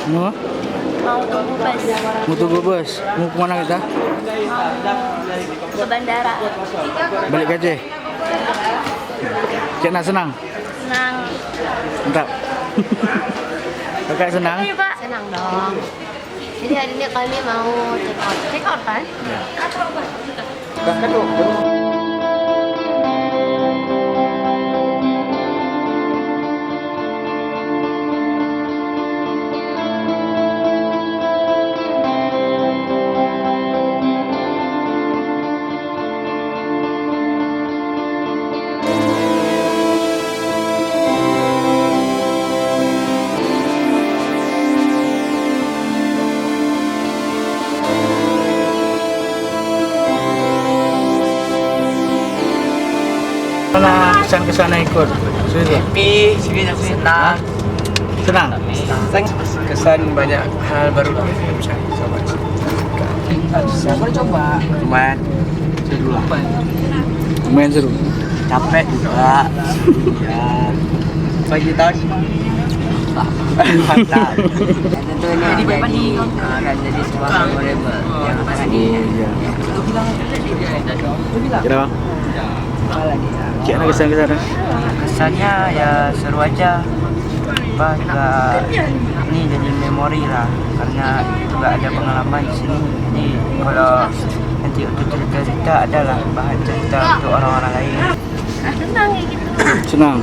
Mau? Mau tunggu bus. Mau tunggu bus? Mau kemana kita? Ke bandara. Balik aja. Cik nak senang? Senang. Mantap. Kakak senang? Ayo Pak. Senang dong. Jadi hari ini kami mau check out. Check out kan? Mana kesan-kesan ikut? Happy, senang. Senang? Kesan banyak hal baru bisa coba. Siapa coba? Lumayan seru lah. Lumayan seru. Capek juga. Ya. Pagi tahun. Mantap. Tentunya akan jadi sebuah memorable yang akan Iya. Kira bang? Cik nak kesan-kesan? kesannya ya seru aja. Juga ini jadi memori lah karena juga ada pengalaman di sini. Jadi kalau nanti untuk cerita adalah bahan cerita untuk orang-orang lain. Senang kayak gitu. Senang.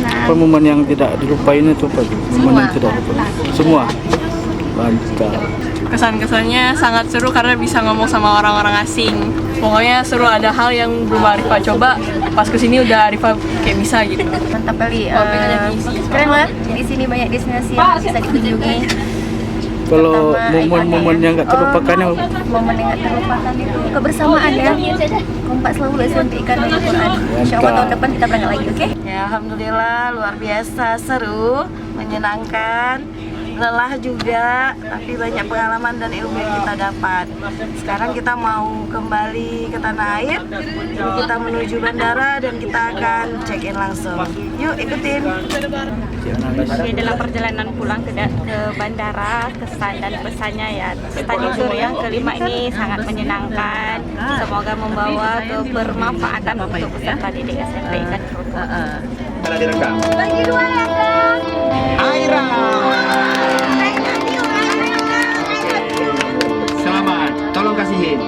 Apa momen yang tidak dilupain itu apa? Momen yang tidak dilupain. Semua. Mantap. Kesan-kesannya sangat seru karena bisa ngomong sama orang-orang asing. Pokoknya seru, ada hal yang belum Arifah coba, pas kesini udah Arifah kayak bisa gitu. Mantap kali. Pengen isi. Keren lah. Di sini banyak destinasi yang bisa dikunjungi. Kalau Pertama, momen-momen yang gak terlupakan yang momen yang gak terlupakan itu kebersamaan ya. Kompak selalu SMP ikan Al-Quran. Insya Allah tahun depan kita berangkat lagi, oke? Ya, alhamdulillah luar biasa seru, menyenangkan, lelah juga, tapi banyak pengalaman dan ilmu yang kita dapat. Sekarang kita mau kembali ke tanah air, kita menuju bandara dan kita akan check in langsung. Yuk ikutin. Ini adalah perjalanan pulang ke bandara, kesan dan pesannya ya. Study tour yang kelima ini sangat menyenangkan. Semoga membawa kebermanfaatan untuk peserta didik SMP dan guru. Bagi dua ya, Kang. Aira. Selamat, tolong kasihin.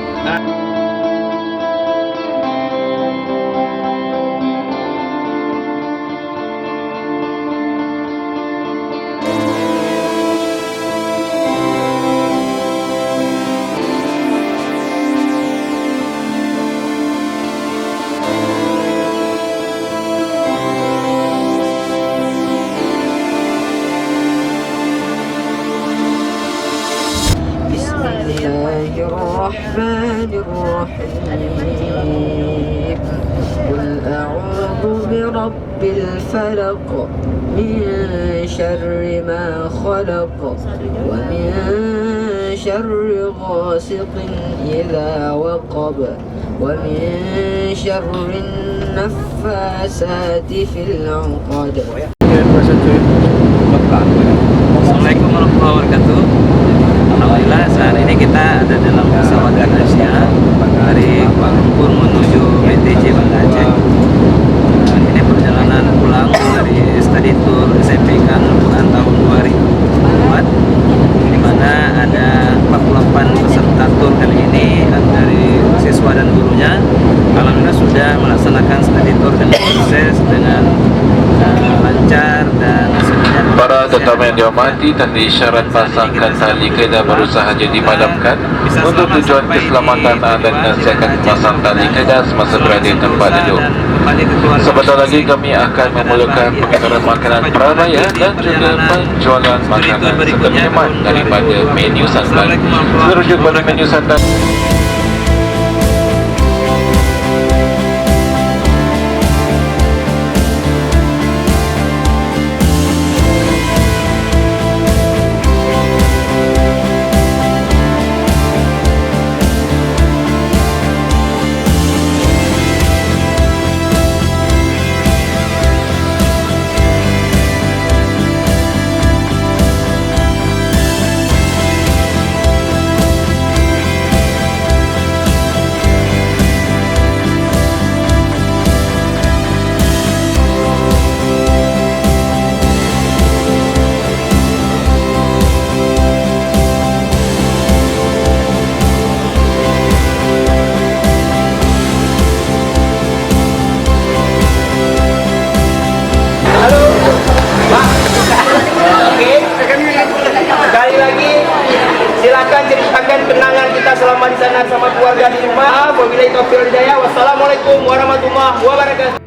Bismillahirrahmanirrahim. Qul a'udzu birabbil falaq min syarri ma khalaq wa min syarri ghasiqin idza waqab wa min syarri naffasati fil 'uqad. Assalamualaikum warahmatullahi wabarakatuh. Alhamdulillah saat ini kita ada dalam pesawat Asia dari Kuala Lumpur menuju BTJ Banda Aceh. Ini perjalanan pulang dari study tour SMP Ikan Al-Quran tahun 2004, di mana ada 48 peserta tour kali ini dari siswa dan gurunya. Alhamdulillah sudah melaksanakan study tour dengan sukses, dengan lancar dan semuanya. Para tetamu yang dihormati, tanda isyarat pasangkan tali kedah baru sahaja dipadamkan. Untuk tujuan keselamatan anda dinasihatkan memasang tali kedah semasa berada di tempat duduk. Sebentar lagi kami akan memulakan pengedaran makanan prabaya dan juga penjualan makanan serta minuman daripada menu santan. Merujuk pada menu santan. Silakan.